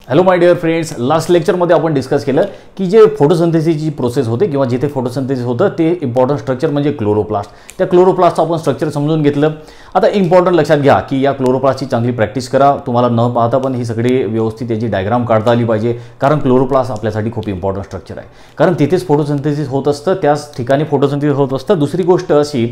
Hello my dear friends, last लेक्चरमध्ये आपण discuss केलं की जे फोटोसिंथेसिसची प्रोसेस होते किंवा जिथे फोटोसिंथेसिस होतं ते इम्पॉर्टंट स्ट्रक्चर म्हणजे क्लोरोप्लास्ट. त्या क्लोरोप्लास्टचं आपण स्ट्रक्चर समजून घेतलं. आता इम्पॉर्टंट लक्षात घ्या की या क्लोरोप्लास्टची चांगली प्रॅक्टिस करा. तुम्हाला न पाहता पण ही सगळी व्यवस्थित याची डायग्राम काढता आली पाहिजे, कारण क्लोरोप्लास्ट आपल्यासाठी खूप इम्पॉर्टंट स्ट्रक्चर आहे, कारण तिथेच फोटोसिंथेसिस होत असतं, त्याच ठिकाणी फोटोसिंथेसिस होत असतं. दुसरी गोष्ट अशी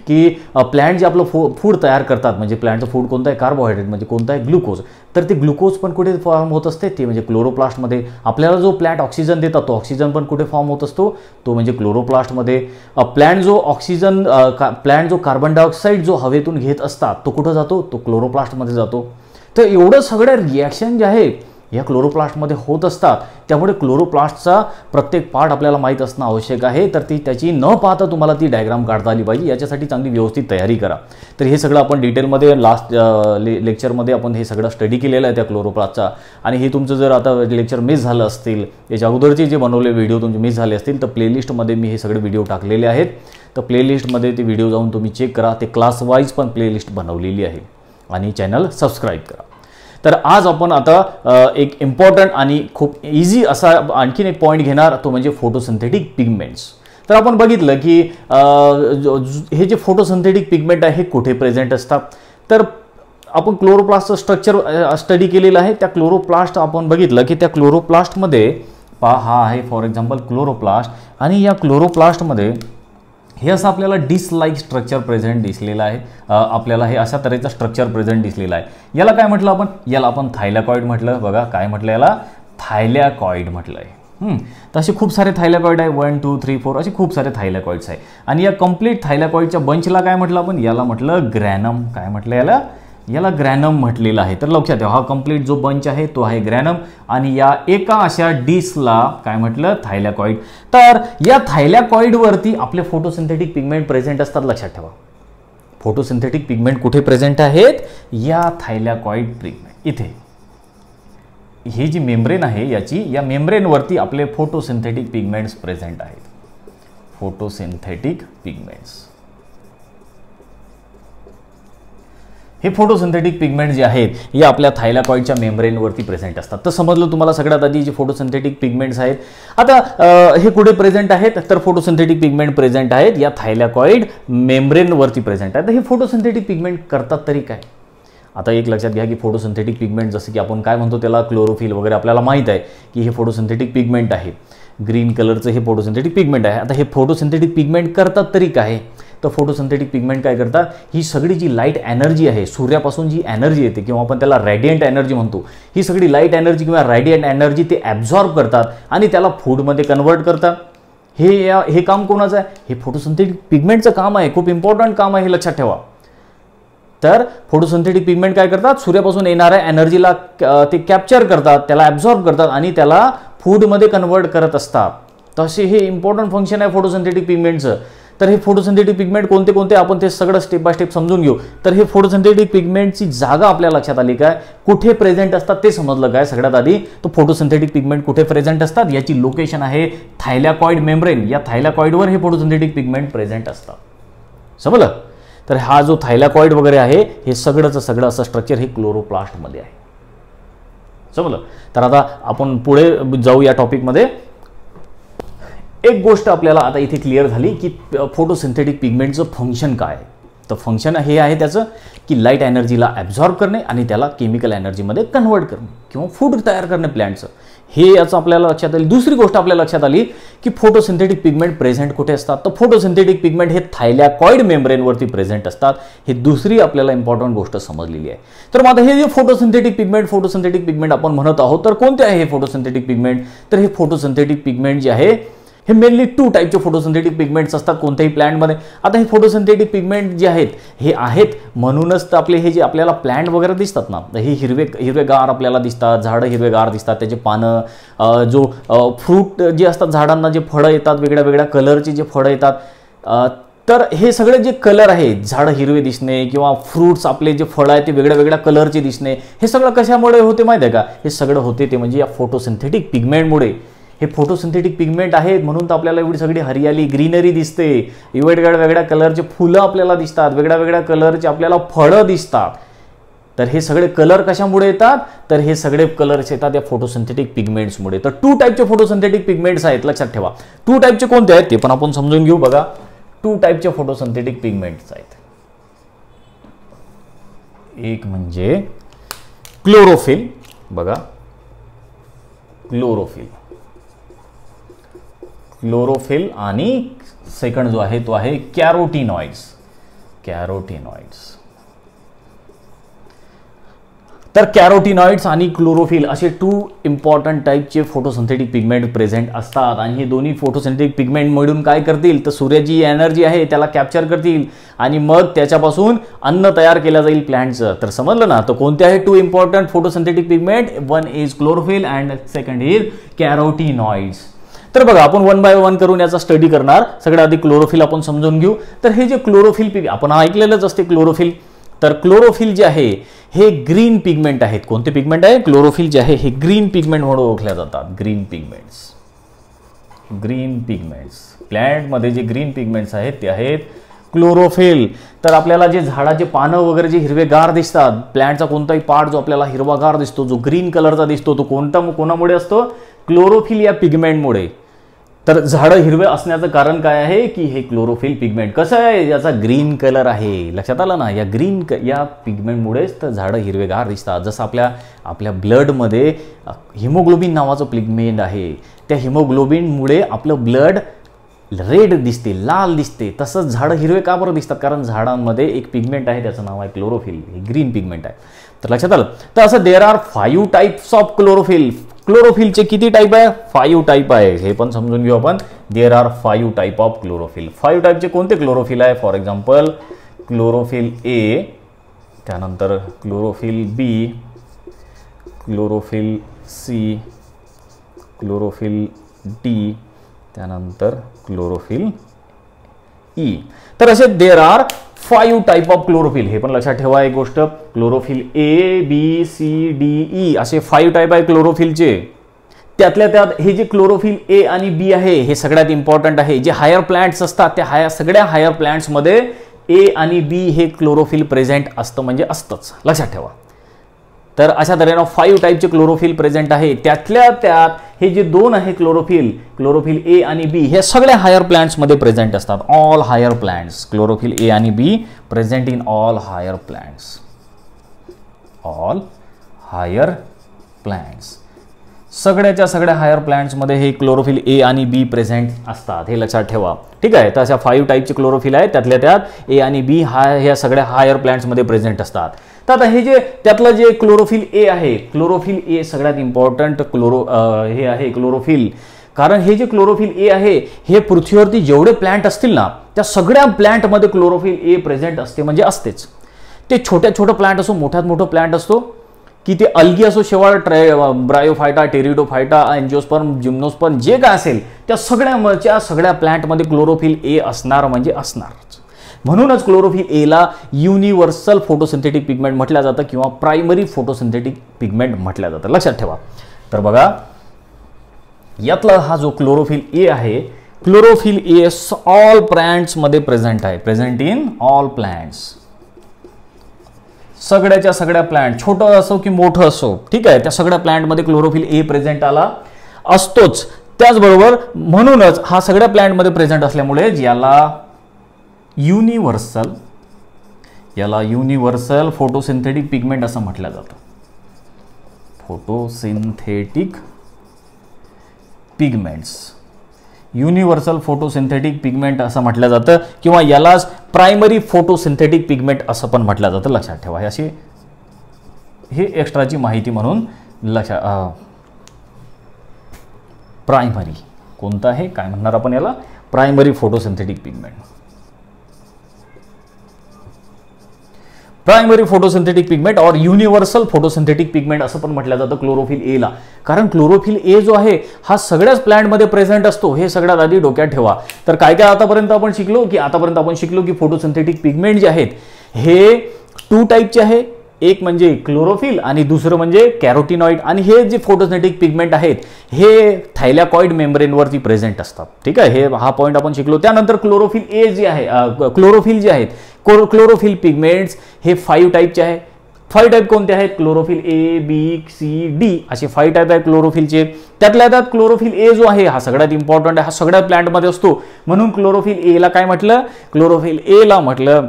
की प्लॅन्ट जे आपलं फूड तयार करतात, म्हणजे प्लॅन्टचं फूड कोणतं आहे, कार्बोहायड्रेट म्हणजे कोणतं आहे, ग्लुकोज, तर ते ग्लुकोज पण कुठे फॉर्म होत असते ते म्हणजे क्लोरोप्लास्टमध्ये. आपल्याला जो प्लॅन्ट ऑक्सिजन देतात तो ऑक्सिजन पण कुठे फॉर्म होत असतो, तो म्हणजे क्लोरोप्लास्टमध्ये. प्लॅन्ट जो ऑक्सिजन प्लॅन्ट जो कार्बन डायऑक्साईड जो हवेतून घेत असतात तो कुठं जातो, तो क्लोरोप्लास्टमध्ये जातो. तर एवढं सगळ्या रिॲक्शन जे आहे या क्लोरोप्लास्टमध्ये होत असतात, त्यामुळे क्लोरोप्लास्टचा प्रत्येक पार्ट आपल्याला माहीत असणं आवश्यक आहे. तर त्याची न पाहता तुम्हाला ती डायग्राम काढता आली पाहिजे, याच्यासाठी चांगली व्यवस्थित तयारी करा. तर हे सगळं आपण डिटेलमध्ये लास्ट लेक्चरमध्ये आपण हे सगळं स्टडी केलेलं आहे त्या क्लोरोप्लास्टचा. आणि हे तुमचं जर आता लेक्चर मिस झालं असतील, याच्या अगोदरचे जे बनवले व्हिडिओ तुमचे मिस झाले असतील, तर प्लेलिस्टमध्ये मी हे सगळे व्हिडिओ टाकलेले आहेत. तर प्लेलिस्टमध्ये ते व्हिडिओ जाऊन तुम्ही चेक करा. ते क्लास वाईज पण प्लेलिस्ट बनवलेली आहे आणि चॅनल सबस्क्राईब करा. तर आज आपण आता एक इम्पॉर्टंट आणि खूप इझी असा आणखीन एक पॉईंट घेणार, तो म्हणजे फोटोसिंथेटिक पिगमेंट्स. तर आपण बघितलं की हे जे फोटोसिंथेटिक पिगमेंट आहे हे कुठे प्रेझेंट असतात. तर आपण क्लोरोप्लास्टचं स्ट्रक्चर स्टडी केलेलं आहे. त्या क्लोरोप्लास्ट आपण बघितलं की त्या क्लोरोप्लास्टमध्ये पहा, हा आहे फॉर एक्झाम्पल क्लोरोप्लास्ट, आणि या क्लोरोप्लास्टमध्ये हे असं आपल्याला डिस्क लाईक स्ट्रक्चर प्रेझेंट दिसलेलं आहे. आपल्याला हे अशा तऱ्हेचं स्ट्रक्चर प्रेझेंट दिसलेलं आहे. याला काय म्हटलं आपण, याला आपण थायलॅकॉइड म्हटलं. बघा काय म्हटलं, याला थायलॅकॉइड म्हटलं आहे. तर असे खूप सारे थायलॅकॉइड आहे, 1 2 3 4 असे खूप सारे थायलॅकॉइड्स आहे. आणि या कंप्लीट थायलॅकॉइडच्या बंचला काय म्हटलं आपण, याला म्हटलं ग्रॅनम. काय म्हटलं याला ग्रॅनम म्हटलेलं आहे. तर लक्षात ठेवा, हा कंप्लीट जो बंच आहे तो आहे ग्रॅनम, आणि या एका अशा डिस्कला काय म्हटलं, थायलॅकॉइड. तर या थायलॅकॉइडवरती आपले फोटोसिंथेटिक पिगमेंट प्रेझेंट असतात. लक्षात ठेवा, फोटोसिंथेटिक पिगमेंट कुठे प्रेझेंट आहेत, या थायलॅकॉइड पिगमेंट इथे. ही जी मेम्ब्रेन आहे याची, या मेम्ब्रेनवरती आपले फोटोसिंथेटिक पिगमेंट्स प्रेझेंट आहेत. फोटोसिंथेटिक पिगमेंट्स, हे फोटोसिंथेटिक पिगमेंट जे आहेत हे आपल्या थायलॅकॉइडच्या मेम्ब्रेनवरती प्रेझेंट असतात. तर समजलं तुम्हाला सगळ्यात आधी जे फोटोसिंथेटिक पिगमेंट्स आहेत. आता हे कुठे प्रेझेंट आहेत, तर फोटोसिंथेटिक पिगमेंट प्रेझेंट आहेत या थायलॅकॉइड मेम्ब्रेनवरती प्रेझेंट आहेत. तर हे फोटोसिंथेटिक पिगमेंट करतात तरी काय. आता एक लक्षात घ्या की फोटोसिंथेटिक पिगमेंट जसं की आपण काय म्हणतो त्याला क्लोरोफिल वगैरे आपल्याला माहीत आहे की हे फोटोसिंथेटिक पिगमेंट आहे. ग्रीन कलरचं हे फोटोसिंथेटिक पिगमेंट आहे. आता हे फोटोसिंथेटिक पिगमेंट करतात तरी काय, तर फोटोसिंथेटिक पिगमेंट काय करतात, ही सगळी जी लाईट एनर्जी आहे, सूर्यापासून जी एनर्जी येते किंवा आपण त्याला रॅडियंट एनर्जी म्हणतो, ही सगळी लाईट एनर्जी किंवा रॅडियंट एनर्जी ते ॲब्झॉर्ब करतात आणि त्याला फूडमध्ये कन्वर्ट करतात. हे काम कोणाचं आहे, हे फोटोसिंथेटिक पिगमेंटचं काम आहे. खूप इम्पॉर्टंट काम आहे, हे लक्षात ठेवा. तर फोटोसिंथेटिक पिगमेंट काय करतात, सूर्यापासून येणाऱ्या एनर्जीला ते कॅप्चर करतात, त्याला ॲब्झॉर्ब करतात आणि त्याला फूडमध्ये कन्वर्ट करत असतात. तसे हे इम्पॉर्टंट फंक्शन आहे फोटोसिंथेटिक पिगमेंटचं. तर हे फोटोसिंथेटिक पिगमेंट कोणते कोणते आपण ते सगळं स्टेप बाय स्टेप समजून घेऊ. तर हे फोटोसिंथेटिक पिगमेंटची जागा आपल्या लक्षात आली काय, कुठे प्रेझेंट असतात ते समजलं काय. सगळ्यात आधी तो फोटोसिंथेटिक पिगमेंट कुठे प्रेझेंट असतात, याची लोकेशन आहे थायलॅकॉइड मेम्ब्रेन. या थायलॅकॉइडवर हे फोटोसिंथेटिक पिगमेंट प्रेझेंट असतात. समजलं. तर हा जो थायलॅकॉइड वगैरे आहे हे सगळंचं सगळं असं स्ट्रक्चर हे क्लोरोप्लास्टमध्ये आहे. समजलं. तर आता आपण पुढे जाऊ या टॉपिकमध्ये. एक गोष्ट आपल्याला आता इथे क्लिअर झाली की फोटोसिंथेटिक पिगमेंटचं फंक्शन काय आहे. तर फंक्शन हे आहे त्याचं की लाईट एनर्जीला ॲब्झॉर्ब करणे आणि त्याला केमिकल एनर्जीमध्ये कन्वर्ट करणे किंवा फूड तयार करणे प्लॅन्टचं, हे याचं आपल्याला लक्षात आली. दुसरी गोष्ट आपल्याला लक्षात आली की फोटोसिंथेटिक पिगमेंट प्रेझेंट कुठे असतात, तर फोटोसिंथेटिक पिगमेंट हे थायलॅकॉइड मेम्ब्रेनवरती प्रेझेंट असतात. हे दुसरी आपल्याला इम्पॉर्टंट गोष्ट समजलेली आहे. तर मग आता हे जे फोटोसिंथेटिक पिगमेंट आपण म्हणत आहोत, तर कोणते आहे हे फोटोसिंथेटिक पिगमेंट, तर हे फोटोसिंथेटिक पिगमेंट जे आहे हे मेनली 2 टाईपचे फोटोसिंथेटिक पिगमेंट्स असतात कोणत्याही प्लॅन्टमध्ये. आता हे फोटोसिंथेटिक पिगमेंट जे आहेत हे आहेत म्हणूनच तर आपले हे जे आपल्याला प्लॅन्ट वगैरे दिसतात ना, हे हिरवेगार आपल्याला दिसतात, झाडं हिरवेगार दिसतात, त्याचे पानं, जो फ्रूट जे असतात झाडांना जे फळं येतात, वेगळ्या वेगळ्या कलरचे जे फळं येतात, तर हे सगळे जे कलर आहेत, झाडं हिरवे दिसणे किंवा फ्रूट्स आपले जे फळं आहेत ते वेगळ्या वेगळ्या कलरचे दिसणे, हे सगळं कशामुळे होते माहिती आहे का, हे सगळं होते ते म्हणजे या फोटोसिंथेटिक पिगमेंटमुळे. हे फोटोसिंथेटिक पिगमेंट आहेत म्हणून तर आपल्याला एवढी सगळी हरियाली ग्रीनरी दिसते, वेगवेगळ्या कलरचे फुलं आपल्याला दिसतात, वेगळ्या कलरचे आपल्याला फळं दिसतात. तर हे सगळे कलर कशामुळे येतात, तर हे सगळे कलर्स येतात या फोटोसिंथेटिक पिगमेंट्समुळे. तर 2 टाईपचे फोटोसिंथेटिक पिगमेंट्स आहेत, लक्षात ठेवा. 2 टाईपचे कोणते आहेत ते पण आपण समजून घेऊ. बघा, 2 टाईपचे फोटोसिंथेटिक पिगमेंट्स आहेत. एक म्हणजे क्लोरोफिल. बघा, क्लोरोफिल आणि सेकंड जो आहे तो आहे कॅरोटिनॉइड्स. तर कॅरोटिनॉइड्स आणि क्लोरोफिल असे 2 इम्पॉर्टंट टाईपचे फोटोसिंथेटिक पिगमेंट प्रेझेंट असतात. आणि हे दोन्ही फोटोसिंथेटिक पिगमेंट मिळून काय करतील, तर सूर्याची एनर्जी आहे त्याला कॅप्चर करतील आणि मग त्याच्यापासून अन्न तयार केलं जाईल प्लांटचं. तर समजलं ना. तर कोणते आहे 2 important photosynthetic pigment, one is chlorophyll and second is कॅरोटिनॉइड्स. तर बघा, आपण 1 बाय 1 करून याचा स्टडी करणार. सगळ्यात आधी क्लोरोफिल आपण समजून घेऊ. तर हे जे क्लोरोफिल आपण ऐकलेलंच असते क्लोरोफिल. तर क्लोरोफिल जे आहे हे ग्रीन पिगमेंट आहेत. कोणते पिगमेंट आहे, क्लोरोफिल जे आहे हे ग्रीन पिगमेंट म्हणून ओळखल्या जातात. ग्रीन पिगमेंट्स प्लॅन्टमध्ये जे ग्रीन पिगमेंट्स आहेत ते आहेत क्लोरोफिल. तर आपल्याला जे झाडाचे पानं वगैरे जे हिरवेगार दिसतात, प्लॅन्टचा कोणताही पार्ट जो आपल्याला हिरवागार दिसतो, जो ग्रीन कलरचा दिसतो, तो कोणामुळे असतो, क्लोरोफिल या पिगमेंटमुळे. तर झाडं हिरवे असण्याचं कारण काय आहे की हे क्लोरोफिल पिगमेंट कसं आहे, याचा ग्रीन कलर आहे. लक्षात आलं ना. या पिगमेंटमुळेच तर झाडं हिरवेगार दिसतात. जसं आपल्या ब्लडमध्ये हिमोग्लोबिन नावाचं पिगमेंट आहे, त्या हिमोग्लोबिनमुळे आपलं ब्लड रेड दिसते, लाल दिसते. तसंच झाडं हिरवे का बरं दिसतात, कारण झाडांमध्ये एक पिगमेंट आहे त्याचं नाव आहे क्लोरोफिल. हे ग्रीन पिगमेंट आहे. तर लक्षात आलं. तर असं there are 5 types of chlorophyll. क्लोरोफिलचे किती टाईप आहे, 5 टाईप आहे. हे पण समजून घेऊ आपण. देर आर 5 टाईप ऑफ क्लोरोफिल. 5 टाईपचे कोणते क्लोरोफिल आहे, फॉर एक्झाम्पल क्लोरोफिल ए, त्यानंतर chlorophyll B, chlorophyll C, chlorophyll D, त्यानंतर क्लोरोफिल ई. तर असे देर आर 5 टाईप ऑफ क्लोरोफिल. हे पण लक्षात ठेवा एक गोष्ट, chlorophyll A, B, C, D, E असे 5 टाईप आहे क्लोरोफिलचे. त्यातल्या त्यात हे जे क्लोरोफिल ए आणि बी आहे हे सगळ्यात इम्पॉर्टंट आहे. जे हायर प्लांट्स असतात त्या सगळ्या हायर प्लांट्समध्ये ए आणि बी हे क्लोरोफिल प्रेझेंट असतं, म्हणजे असतंच, लक्षात ठेवा. तर अशा तऱ्हेनं 5 टाईपचे क्लोरोफिल प्रेझेंट आहे. त्यातल्या त्यात हे जे 2 आहे क्लोरोफिल ए आणि बी, हे सगळ्या हायर प्लांट्समध्ये प्रेझेंट असतात. All higher plants, chlorophyll a आणि b present in all higher plants. सगळ्याच्या सगळ्या हायर प्लांट्समध्ये हे क्लोरोफिल ए आणि बी प्रेझेंट असतात, हे लक्षात ठेवा. ठीक आहे. तर अशा 5 टाईपचे क्लोरोफिल आहेत. त्यातल्या त्यात ए आणि बी ह्या सगळ्या हायर प्लांट्समध्ये प्रेझेंट असतात. तर आता हे जे त्यातलं जे क्लोरोफिल ए आहे, क्लोरोफिल ए सगळ्यात इम्पॉर्टंट हे आहे क्लोरोफिल. कारण हे जे क्लोरोफिल ए आहे हे पृथ्वीवरती जेवढे प्लांट असतील ना त्या सगळ्या प्लांटमध्ये क्लोरोफिल ए प्रेझेंट असते, म्हणजे असतेच. ते छोटं प्लांट असो, मोठ्यात मोठं प्लांट असतो, की ते अल्गी असो, शेवाळ, ब्रायोफायटा, टेरिडोफायटा, एंजिओस्पर्म, जिम्नोस्पर्म, जे काय असेल त्या सगळ्या प्लांटमध्ये क्लोरोफिल ए असणार, म्हणजे असणारच. म्हणूनच क्लोरोफिल एला युनिव्हर्सल फोटोसिंथेटिक पिगमेंट म्हटलं जातं किंवा प्रायमरी फोटोसिंथेटिक पिगमेंट म्हटलं जातं, लक्षात ठेवा. तर बघा, यातला हा जो क्लोरोफिल ए आहे, क्लोरोफिल ए ऑल प्लांट्समध्ये प्रेझेंट आहे. Present in all plants. सगळ्याच्या सगळ्या प्लांट, छोटं असो की मोठं असो, ठीक आहे, त्या सगळ्या प्लांटमध्ये क्लोरोफिल ए प्रेझेंट आला असतोच. त्याचबरोबर म्हणूनच हा सगळ्या प्लांटमध्ये प्रेझेंट असल्यामुळे याला युनिव्हर्सल फोटोसिंथेटिक पिगमेंट असं म्हटलं जातं. Photosynthetic pigments, universal photosynthetic pigment असं म्हटलं जातं किंवा यालाच प्रायमरी फोटोसिंथेटिक पिगमेंट असं पण म्हटलं जातं, लक्षात ठेवा. हे एक्स्ट्राची माहिती म्हणून लक्षात. प्रायमरी कोणतं आहे, काय म्हणणार आपण याला, primary photosynthetic pigment. Primary photosynthetic pigment और युनिव्हर्सल फोटोसिंथेटिक पिगमेंट असं पण म्हटलं जातं क्लोरोफिल ए ला. कारण क्लोरोफिल ए जो आहे हा सगळ्याच प्लांटमध्ये प्रेझेंट असतो, हे सगळ्यात आधी डोक्यात ठेवा. तर काय आतापर्यंत आपण शिकलो की फोटोसिंथेटिक पिगमेंट जे आहेत हे 2 टाईपचे आहे. एक म्हणजे क्लोरोफिल आणि दुसरं म्हणजे कॅरोटिनॉइड. आणि हे जे फोटोसिंथेटिक पिगमेंट आहेत हे थायलॅकॉइड मेम्ब्रेनवरती प्रेझेंट असतात, ठीक आहे. हा पॉईंट आपण शिकलो. त्यानंतर क्लोरोफिल ए जे आहे, क्लोरोफिल जे आहेत, क्लोरोफिल पिगमेंट्स हे 5 टाईपचे आहे. 5 टाईप कोणते आहेत? Chlorophyll A, B, C, D असे 5 टाईप आहेत क्लोरोफिलचे. त्यातल्या त्यात क्लोरोफिल ए जो आहे हा सगळ्यात इम्पॉर्टंट आहे, हा सगळ्या प्लांटमध्ये असतो. म्हणून क्लोरोफिल ए ला काय म्हटलं? क्लोरोफिल ए ला म्हटलं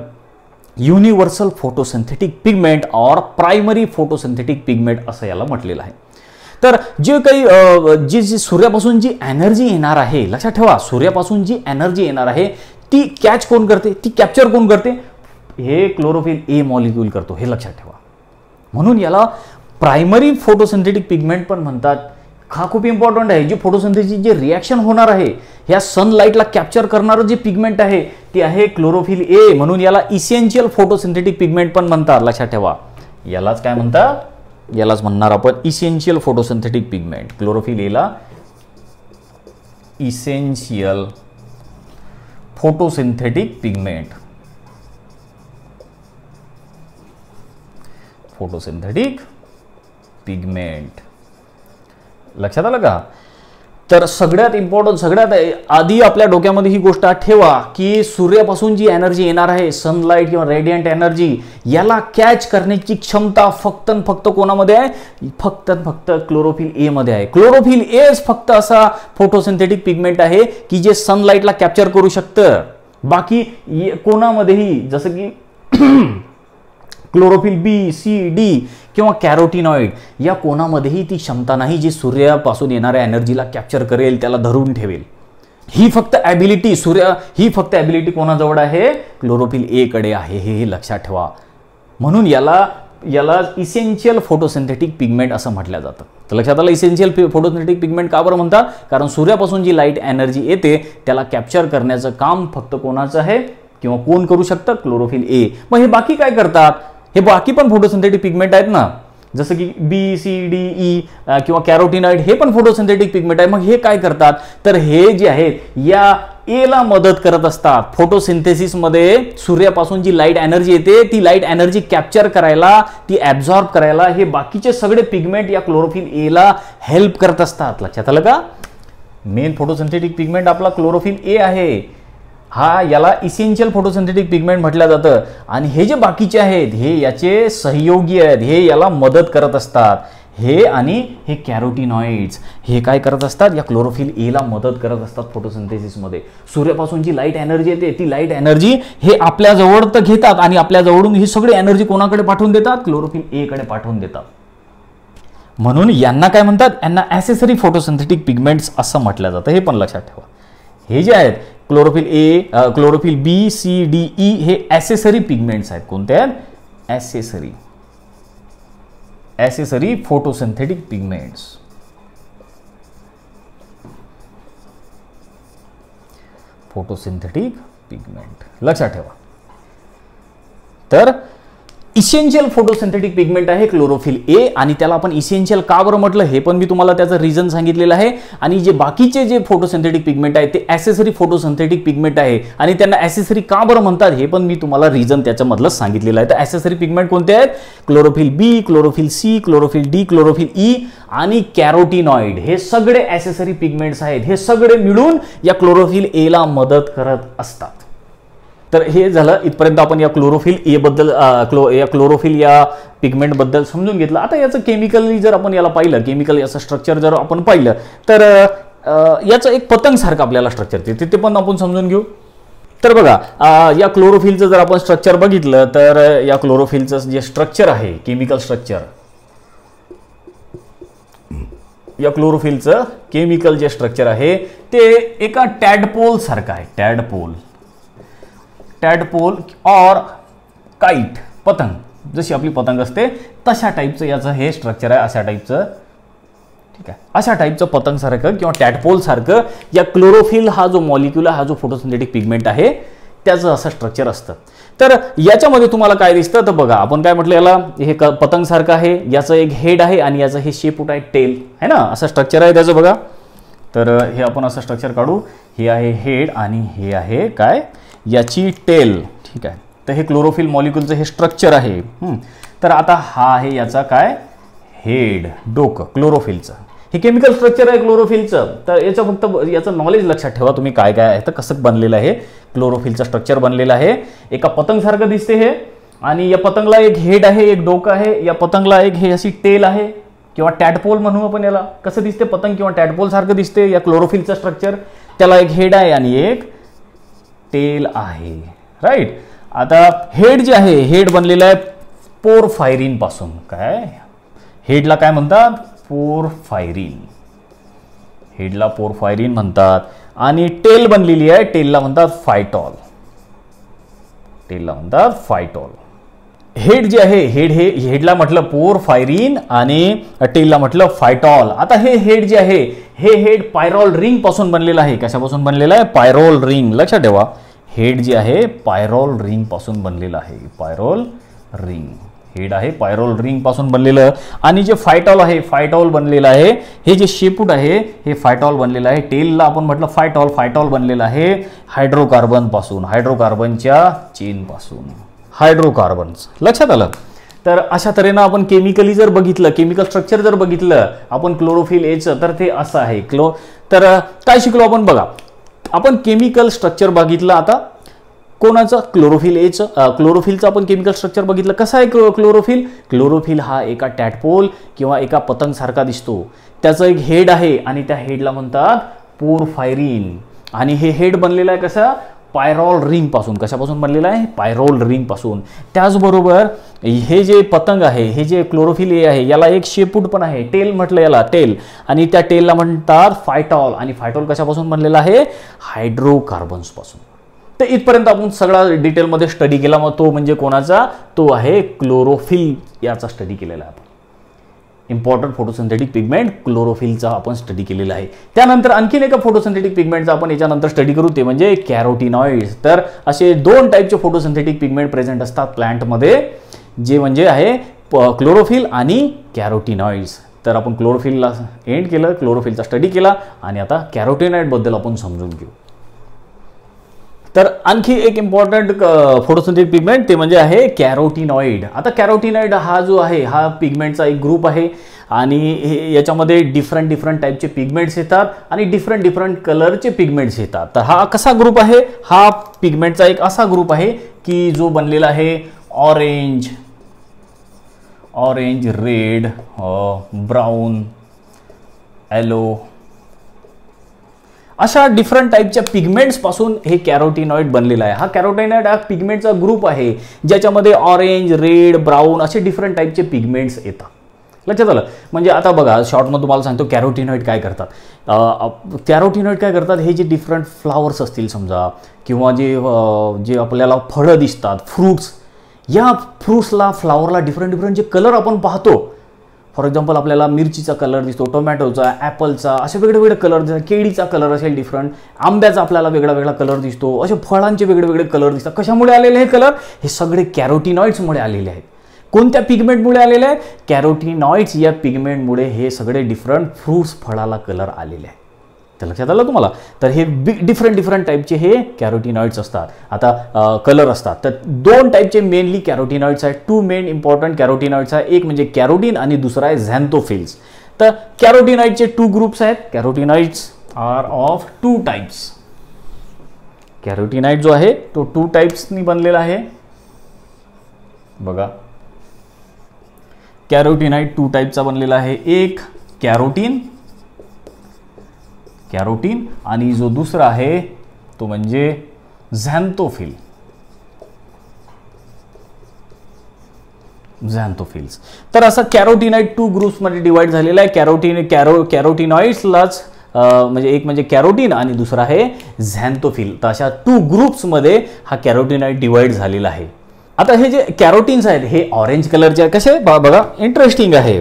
युनिव्हर्सल फोटोसिंथेटिक पिगमेंट और प्रायमरी फोटोसिंथेटिक पिगमेंट असं याला म्हटलेलं आहे. तर जे काही जी सूर्यापासून जी एनर्जी येणार आहे, लक्षात ठेवा, सूर्यापासून जी एनर्जी येणार आहे ती कॅच कोण करते? ती कॅप्चर कोण करते? हे क्लोरोफिल ए मॉलिक्यूल करतो, हे लक्षात ठेवा. म्हणून याला प्रायमरी फोटोसिंथेटिक पिगमेंट पण म्हणतात. हा खूप इम्पॉर्टंट आहे. जी फोटोसिंथेसिस जे रिॲक्शन होणार आहे ह्या सनलाईटला कॅप्चर करणारं जे पिगमेंट आहे ते आहे क्लोरोफिल ए. म्हणून याला इसेन्शियल फोटोसिंथेटिक पिगमेंट पण म्हणतात, लक्षात ठेवा. यालाच काय म्हणतात? यालाच म्हणणार आपण essential photosynthetic pigment. Chlorophyll A ला essential photosynthetic pigment, photosynthetic pigment, लक्षात आलं का? तर सगळ्यात इम्पॉर्टंट, सगळ्यात आधी आपल्या डोक्यामध्ये ही गोष्ट ठेवा की सूर्यापासून जी एनर्जी येणार आहे, सनलाइट किंवा रेडियंट एनर्जी, याला कॅच करण्याची क्षमता फक्त फक्त कोणामध्ये आहे? फक्त फक्त क्लोरोफिल ए मध्ये आहे. क्लोरोफिल एच फक्त असा फोटोसिंथेटिक पिगमेंट आहे की जे सनलाइटला कॅप्चर करू शकतं. बाकी कोणामध्येही, जसं की क्लोरोफिल बी, सी, डी किंवा कॅरोटिनॉइड, या कोणामध्येही ती क्षमता नाही जी सूर्यापासून येणाऱ्या एनर्जीला कॅप्चर करेल, त्याला धरून ठेवेल. ही फक्त ॲबिलिटी ही फक्त ॲबिलिटी कोणाजवळ आहे? क्लोरोफिल ए कडे आहे. हे लक्षात ठेवा. म्हणून याला इसेन्शियल फोटोसिंथेटिक पिगमेंट असं म्हटलं जातं. तर लक्षात आलं, इसेन्शियल फोटोसिंथेटिक पिगमेंट का बरं म्हणतात? कारण सूर्यापासून जी लाईट एनर्जी येते त्याला कॅप्चर करण्याचं काम फक्त कोणाचं आहे किंवा कोण करू शकतं? Chlorophyll A. मग हे बाकी काय करतात? हे बाकी पण फोटोसिंथेटिक पिगमेंट आहेत ना, जसं की बी, सी, डी, ई किंवा कॅरोटिनॉइड, हे पण फोटोसिंथेटिक पिगमेंट आहे. मग हे काय करतात? तर हे जे आहेत या ए ला मदत करत असतात फोटोसिंथेसिस मध्ये. सूर्यापासून जी लाईट एनर्जी येते ती लाईट एनर्जी कॅप्चर करायला, ती ॲब्झॉर्ब करायला हे बाकीचे सगळे पिगमेंट या क्लोरोफिल ए ला हेल्प करत असतात. लक्षात आलं का? मेन फोटोसिंथेटिक पिगमेंट आपला क्लोरोफिल ए आहे. हा याला इसेन्शियल फोटोसिंथेटिक पिगमेंट म्हटलं जातं. आणि हे जे बाकीचे आहेत हे याचे सहयोगी आहेत, हे याला मदत करत असतात. हे आणि हे कॅरोटिनॉइड्स हे काय करत असतात? या क्लोरोफिल ए ला मदत करत असतात फोटोसिंथेसिस मध्ये. सूर्यापासून जी लाईट एनर्जी येते ती लाईट एनर्जी हे आपल्या जवळ तर घेतात आणि आपल्या जवळून ही सगळी एनर्जी कोणाकडे पाठवून देतात? क्लोरोफिल ए कडे पाठवून देतात. म्हणून यांना काय म्हणतात? यांना ॲसेसरी फोटोसिंथेटिक पिगमेंट्स असं म्हटलं जातं. हे पण लक्षात ठेवा. हे जे आहेत chlorophyll A, chlorophyll B, C, D, E हे ॲसेसरी पिगमेंट्स आहेत. कोणते आहेत? Accessory photosynthetic pigments. Photosynthetic pigment लक्षात ठेवा. तर इसेन्शियल फोटोसिंथेटिक पिगमेंट आहे क्लोरोफिल ए. आणि त्याला आपण इसेन्शियल का बरं म्हटलं हे पण मी तुम्हाला त्याचं रिझन सांगितलेलं आहे. आणि जे बाकीचे जे फोटोसिंथेटिक पिगमेंट आहेत ते ॲसेसरी फोटोसिंथेटिक पिगमेंट आहे. आणि त्यांना ॲसेसरी का बरं म्हणतात हे पण मी तुम्हाला रिझन त्याच्यामधलं सांगितलेलं आहे. तर ॲसेसरी पिगमेंट कोणते आहेत? Chlorophyll B, chlorophyll C, chlorophyll D, chlorophyll E आणि कॅरोटिनॉइड हे सगळे ॲसेसरी पिगमेंट्स आहेत. हे सगळे मिळून या क्लोरोफिल ए ला मदत करत असतात. तर हे झालं इथपर्यंत आपण या क्लोरोफिल ए बद्दल या क्लोरोफिल या पिगमेंट बद्दल समजून घेतलं. आता याचं केमिकली जर आपण याला पाहिलं, केमिकल याचं स्ट्रक्चर जर आपण पाहिलं तर याचं एक पतंग सारखं आपल्याला स्ट्रक्चर ते पण आपण समजून घेऊ. तर बघा या क्लोरोफिलचं जर आपण स्ट्रक्चर बघितलं तर या क्लोरोफिलचं जे स्ट्रक्चर आहे, केमिकल स्ट्रक्चर, या क्लोरोफिलचं केमिकल जे स्ट्रक्चर आहे ते एका टॅडपोल सारखं आहे. टॅडपोल और काइट, पतंग, जशी आपली पतंग असते तशा टाईपचं याचं हे स्ट्रक्चर आहे. अशा टाईपचं, ठीक आहे, अशा टाईपचं पतंग सारखं किंवा टॅडपोल सारखं या क्लोरोफिल हा जो मॉलिक्यूल हा जो फोटोसिंथेटिक पिगमेंट आहे त्याचं असं स्ट्रक्चर असतं. तर याच्यामध्ये तुम्हाला काय दिसतं? तर बघा आपण काय म्हटलं, याला हे पतंग सारखं आहे, याचं एक हेड आहे आणि याचं हे शेपूट आहे, टेल आहे ना, असं स्ट्रक्चर आहे त्याचं. बघा तर हे आपण असं स्ट्रक्चर काढू. हे आहे हेड आणि हे आहे काय? याची टेल. ठीक आहे. तर हे क्लोरोफिल मॉलिक्यूलचं हे स्ट्रक्चर आहे. तर आता हा आहे याचा काय? हेड, डोकं क्लोरोफिलचं. हे केमिकल स्ट्रक्चर आहे क्लोरोफिलचं. तर याचं फक्त याचं नॉलेज लक्षात ठेवा तुम्ही काय काय आहे तर कसं बनलेलं आहे क्लोरोफिलचं स्ट्रक्चर बनलेलं आहे. एका पतंग सारखं दिसते हे आणि या पतंगला एक हेड आहे, एक डोकं आहे, या पतंगला एक हे अशी टेल आहे किंवा टॅडपोल म्हणू आपण याला. कसं दिसते पतंग किंवा टॅडपोल सारखं दिसते या क्लोरोफिलचं स्ट्रक्चर. त्याला एक हेड आहे आणि एक टेल आहे, राईट. आता हेड जे आहे, हेड बनलेलं आहे पोरफायरिन पासून. काय हेडला काय म्हणतात? पोरफायरिन. हेडला पोरफायरिन म्हणतात. आणि टेल बनलेली आहे, टेलला म्हणतात फायटॉल. टेलला म्हणतात फायटॉल. हेड जे आहे, हेडला म्हटलं पोरफायरिन आणि टेलला म्हटलं फायटॉल. आता हे हेड जे आहे, हे हेड पायरोल रिंग पासून बनलेलं आहे. कशापासून बनलेलं आहे? Pyrrole ring. लक्षात ठेवा, हेड जे आहे पायरोल रिंग पासून बनलेलं आहे. पायरोल रिंग हेड आहे, पायरोल रिंग पासून बनलेलं. आणि जे फायटॉल आहे, फायटॉल बनलेलं आहे. हे जे शेपूट आहे हे फायटॉल बनलेलं आहे. टेलला आपण म्हटलं फायटॉल. फायटॉल बनलेलं आहे हायड्रोकार्बन पासून, हायड्रोकार्बनच्या चेन पासून. हायड्रोकार्बन्स. लक्षात आलं? तर अशा तऱ्हेनं आपण केमिकली जर बघितलं, केमिकल स्ट्रक्चर जर बघितलं आपण क्लोरोफिल एचं, तर ते असं आहे. तर काय शिकलो आपण? बघा, आपण केमिकल स्ट्रक्चर बघितलं. आता कोणाचं? क्लोरोफिल एचं. क्लोरोफिलचं आपण केमिकल स्ट्रक्चर बघितलं. कसं आहे क्लोरोफिल? क्लोरोफिल हा एका टॅडपोल किंवा एका पतंग सारखा दिसतो. त्याचं एक हेड आहे आणि त्या हेडला म्हणतात पोरफायरिन. आणि हे हेड बनलेलं आहे कसं? पायरोल रिंग पासून. कशापासून बनलेलं आहे? पायरोल रिंग पासून. त्याचबरोबर हे जे पतंग आहे, हे जे क्लोरोफिल ए आहे, याला एक शेपूट पण आहे. टेल म्हटलं याला, टेल. आणि त्या टेलला म्हणतात फायटॉल. आणि फायटॉल कशापासून बनलेला आहे? हायड्रोकार्बन्स पासून. तर इथपर्यंत आपण सगळा डिटेलमध्ये स्टडी केला. मग तो म्हणजे कोणाचा? तो आहे क्लोरोफिल. याचा स्टडी केलेला आहे. इम्पॉर्टंट फोटोसिंथेटिक पिगमेंट क्लोरोफिलचा आपण स्टडी केलेला आहे. त्यानंतर आणखीन एका फोटोसिंथेटिक पिगमेंटचा आपण याच्यानंतर स्टडी करू, ते म्हणजे कॅरोटिनॉइड्स. तर असे 2 टाईपचे फोटोसिंथेटिक पिगमेंट प्रेझेंट असतात प्लांटमध्ये, जे म्हणजे आहे क्लोरोफिल आणि कॅरोटिनॉइड्स. तर आपण क्लोरोफिलला एंड केलं, क्लोरोफिलचा स्टडी केला आणि आता कॅरोटिनॉइड बद्दल आपण समजून घेऊ. तर आणखी एक इम्पॉर्टंट फोटोसिंथेटिक पिगमेंट ते म्हणजे आहे कॅरोटिनॉइड. आता कॅरोटिनॉइड हा जो आहे हा पिगमेंटचा एक ग्रुप आहे आणि याच्यामध्ये डिफरंट टाईपचे पिगमेंट्स येतात आणि डिफरंट कलरचे पिगमेंट्स येतात. तर हा कसा ग्रुप आहे? हा पिगमेंटचा एक असा ग्रुप आहे की जो बनलेला आहे ऑरेंज, रेड, ब्राऊन, येलो, अशा डिफरंट टाईपच्या पिगमेंट्स पासून हे कॅरोटिनॉइड बनलेला आहे. हा कॅरोटिनॉइड हा पिगमेंटचा ग्रुप आहे ज्याच्यामध्ये ऑरेंज, रेड, ब्राऊन असे डिफरंट टाईपचे पिगमेंट्स येतात. लक्षात आलं? म्हणजे आता बघा, शॉर्टमध्ये तुम्हाला सांगतो कॅरोटिनॉइड काय करतात. कॅरोटिनॉइड काय करतात? हे जे डिफरंट फ्लावर्स असतील समजा, किंवा जे आपल्याला फळं दिसतात, फ्रूट्स, या फ्रूट्सला, फ्लावरला डिफरंट जे कलर आपण पाहतो. फॉर एक्झाम्पल आपल्याला मिरचीचा कलर दिसतो, टोमॅटोचा, ॲपलचा, असे वेगळे कलर दिसतात. केळीचा कलर असेल डिफरंट, आंब्याचा आपल्याला वेगळा कलर दिसतो. असे फळांचे वेगळे कलर दिसतात. कशामुळे आलेले हे कलर? हे सगळे कॅरोटिनॉइड्समुळे आलेले आहेत. कोणत्या पिगमेंटमुळे आलेले आहेत? कॅरोटिनॉइड्स या पिगमेंटमुळे हे सगळे डिफरंट फ्रूट्स, फळाला कलर आलेले आहेत. तर लक्षात आलं तुम्हाला? तर हे डिफरंट टाईपचे हे कॅरोटिनॉइड्स असतात. आता कलर असतात. तर 2 टाईपचे मेनली कॅरोटिनॉइड्स आहेत. 2 मेन इम्पॉर्टंट कॅरोटिनॉइड्स आहेत. एक म्हणजे कॅरोटीन आणि दुसरा आहे झॅन्थोफिल्स. तर कॅरोटिनॉइडचे 2 ग्रुप्स आहेत. Carotenoids are of 2 types. Carotenoid जो आहे तो 2 टाइप्सनी बनलेला आहे. बघा, कॅरोटिनॉइड 2 टाइपचा बनलेला आहे. एक कॅरोटीन आणि जो दुसरा आहे तो म्हणजे झॅन्थोफिल. झॅन्थोफिल्स. तर असं कॅरोटिनॉइड 2 ग्रुप्समध्ये डिवाइड झालेला आहे. कॅरोटिनॉइड्सलाच म्हणजे एक म्हणजे कॅरोटीन आणि दुसरा आहे झॅन्थोफिल. तर अशा 2 ग्रुप्समध्ये हा कॅरोटिनॉइड डिवाइड झालेला आहे. आता हे जे कॅरोटीन्स आहेत हे ऑरेंज कलरचे आहेत. कसे? बघा, इंटरेस्टिंग आहे.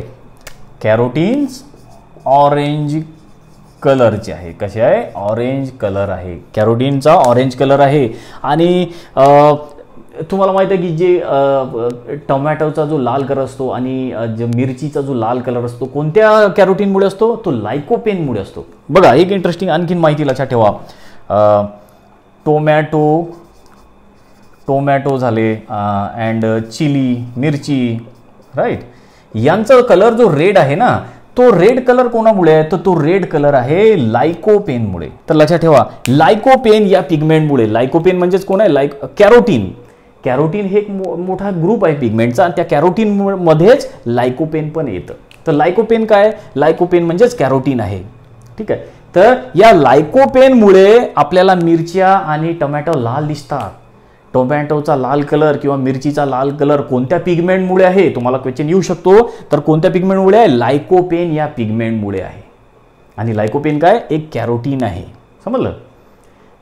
कॅरोटीन्स ऑरेंज कलरचे आहे. कसे आहे? ऑरेंज कलर आहे. कॅरोटीनचा ऑरेंज कलर आहे. आणि तुम्हाला माहित आहे की जे टोमॅटोचा जो लाल कलर असतो आणि जो मिरचीचा जो लाल कलर असतो कोणत्या कॅरोटीनमुळे असतो? तो लायकोपेनमुळे असतो. बघा, एक इंटरेस्टिंग आणखीन माहिती लक्षात ठेवा. टोमॅटो झाले अँड चिली, मिरची, राईट, यांचा कलर जो रेड आहे ना, तो रेड कलर कोणामुळे आहे? तर तो रेड कलर आहे लायकोपेनमुळे. तर लक्षात ठेवा, लायकोपेन या पिगमेंटमुळे. लायकोपेन म्हणजेच कोण आहे? कॅरोटीन. कॅरोटीन हे एक मोठा ग्रुप आहे पिगमेंटचा आणि त्या कॅरोटीन मध्येच लायकोपेन पण येतं. तर लायकोपेन काय? लायकोपेन म्हणजेच कॅरोटीन आहे. ठीक आहे. तर या लायकोपेनमुळे आपल्याला मिरच्या आणि टोमॅटो लाल दिसतात. टोमॅटोचा लाल कलर किंवा मिरचीचा लाल कलर कोणत्या पिगमेंटमुळे आहे? तुम्हाला क्वेश्चन येऊ शकतो. तर कोणत्या पिगमेंटमुळे आहे? लायकोपेन या पिगमेंटमुळे आहे. आणि लायकोपेन काय? एक कॅरोटीन आहे. समजलं?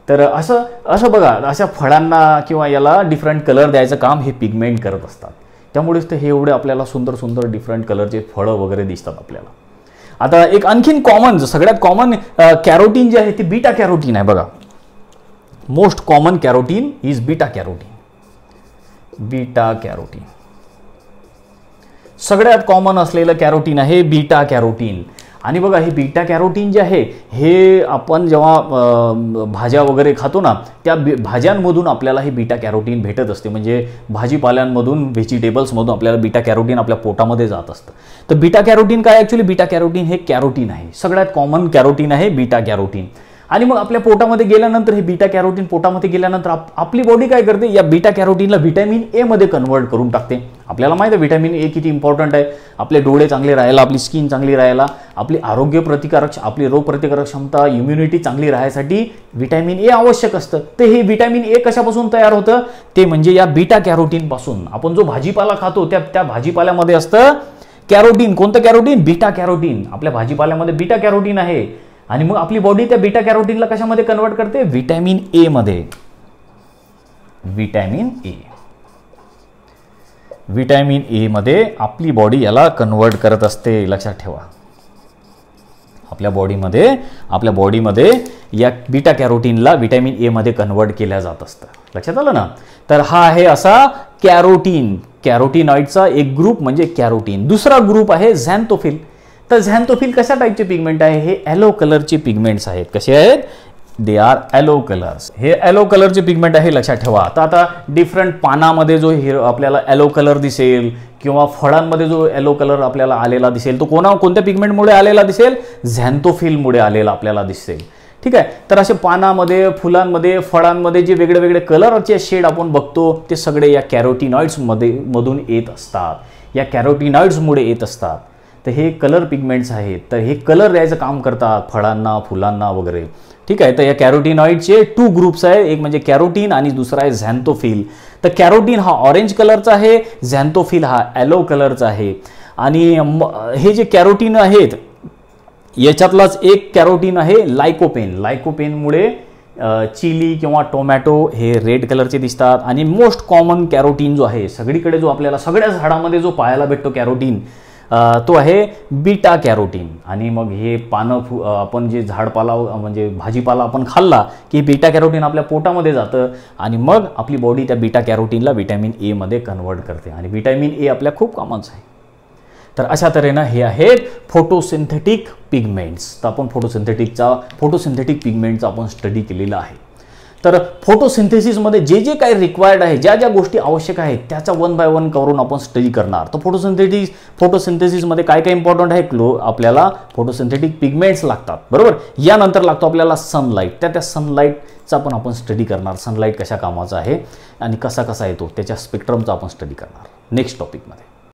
तर असं बघा, अशा फळांना किंवा याला डिफरंट कलर द्यायचं काम हे पिगमेंट करत असतात. त्यामुळेच ते हे एवढे आपल्याला सुंदर सुंदर डिफरंट कलरचे फळं वगैरे दिसतात आपल्याला. आता एक आणखीन कॉमन, सगळ्यात कॉमन कॅरोटीन जे आहे ते बीटा कॅरोटीन आहे. बघा, most common carotene is beta carotene. Beta carotene सगळ्यात कॉमन असलेलं कॅरोटीन आहे बीटा कॅरोटीन. आणि बघा, हे बीटा कॅरोटीन जे आहे हे आपण जेव्हा भाज्या वगैरे खातो ना, त्या भाज्यांमधून आपल्याला हे बीटा कॅरोटीन भेटत असते. म्हणजे भाजीपाल्यांमधून, व्हेजिटेबल्समधून आपल्याला बीटा कॅरोटीन आपल्या पोटामध्ये जात असतं. तर बीटा कॅरोटीन काय? ॲक्च्युली बीटा कॅरोटीन हे कॅरोटीन आहे. सगळ्यात कॉमन कॅरोटीन आहे बीटा कॅरोटीन. आणि मग आपल्या पोटामध्ये गेल्यानंतर हे बीटा कॅरोटीन पोटामध्ये गेल्यानंतर आपली बॉडी काय करते? या बीटा कॅरोटीनला व्हिटॅमिन ए मध्ये कन्वर्ट करून टाकते. आपल्याला माहिती आहे व्हिटॅमिन ए किती इम्पॉर्टंट आहे. आपले डोळे चांगले राहायला, आपली स्किन चांगली राहायला, आपली आपली रोगप्रतिकारक क्षमता, इम्युनिटी चांगली राहायसाठी व्हिटॅमिन ए आवश्यक असतं. तर हे व्हिटॅमिन ए कशापासून तयार होतं? ते म्हणजे या बीटा कॅरोटीन पासून. आपण जो भाजीपाला खातो त्या भाजीपाल्यामध्ये असतं कॅरोटीन. कोणतं कॅरोटीन? Beta carotene. आपल्या भाजीपाल्यामध्ये बीटा कॅरोटीन आहे. आणि मग आपली बॉडी त्या बीटा कॅरोटीनला कशामध्ये कन्वर्ट करते? व्हिटॅमिन ए मध्ये. व्हिटॅमिन ए, व्हिटॅमिन ए मध्ये आपली बॉडी याला कन्वर्ट करत असते. लक्षात ठेवा, आपल्या बॉडीमध्ये या बीटा कॅरोटीनला व्हिटॅमिन ए मध्ये कन्वर्ट केल्या जात असतं. लक्षात आलं ना? तर हा आहे असा कॅरोटीन. कॅरोटीनॉइडचा एक ग्रुप म्हणजे कॅरोटीन. दुसरा ग्रुप आहे झॅन्थोफिल. तर झॅन्थोफिल कशा टाईपचे पिगमेंट आहे? हे येलो कलरचे पिगमेंट्स आहेत. कसे आहेत? They are yellow colours. हे येलो कलरचे पिगमेंट आहे. लक्षात ठेवा. आता डिफरंट पानामध्ये जो आपल्याला येलो कलर दिसेल किंवा फळांमध्ये जो येलो कलर आपल्याला आलेला दिसेल तो कोणत्या पिगमेंटमुळे आलेला दिसेल? झॅन्थोफिलमुळे आलेला आपल्याला दिसेल. ठीक आहे. तर असे पानामध्ये, फुलांमध्ये, फळांमध्ये जे वेगळे वेगळे कलरचे शेड आपण बघतो ते सगळे या कॅरोटीनॉइड्स मधून येत असतात. या कॅरोटीनॉइड्समुळे येत असतात. तर हे कलर पिगमेंट्स आहेत. तर हे कलर द्यायचं काम करतात फळांना, फुलांना वगैरे. ठीक आहे. तर या कॅरोटीनॉइडचे 2 ग्रुप्स आहेत. एक म्हणजे कॅरोटीन आणि दुसरा आहे झॅन्थोफिल. तर कॅरोटीन हा ऑरेंज कलरचा आहे, झॅन्थोफिल हा येलो कलरचा आहे. आणि हे जे कॅरोटीन आहेत याच्यातलाच एक कॅरोटीन आहे लायकोपेन. लायकोपेनमुळे चिली किंवा टोमॅटो हे रेड कलरचे दिसतात. आणि मोस्ट कॉमन कॅरोटीन जो आहे सगळीकडे, जो आपल्याला सगळ्या झाडामध्ये जो पाहायला भेटतो कॅरोटीन, तो आहे बीटा कॅरोटीन. आणि मग हे पानं आपण जे झाडपाला म्हणजे भाजीपाला आपण खाल्ला की बीटा कॅरोटीन आपल्या पोटामध्ये जातं आणि मग आपली बॉडी त्या बीटा कॅरोटीनला व्हिटॅमिन ए मध्ये कन्वर्ट करते. आणि व्हिटॅमिन ए आपल्या खूप कामाचं आहे. तर अशा तऱ्हेनं हे आहेत फोटोसिंथेटिक पिगमेंट्स. तर आपण फोटोसिंथेटिक पिगमेंटचा आपण स्टडी केलेला आहे. तर फोटोसिंथेसिसमध्ये जे जे काही रिक्वायर्ड आहे, ज्या ज्या गोष्टी आवश्यक आहेत त्याचा 1 बाय 1 करून आपण स्टडी करणार. तर फोटोसिंथेसिसमध्ये काय काय इम्पॉर्टंट आहे? आपल्याला फोटोसिंथेटिक पिगमेंट्स लागतात, बरोबर. यानंतर लागतो आपल्याला सनलाईट. त्या सनलाईटचा पण आपण स्टडी करणार. सनलाईट कशा कामाचा आहे आणि कसा येतो त्याच्या स्पेक्ट्रमचा आपण स्टडी करणार नेक्स्ट टॉपिकमध्ये.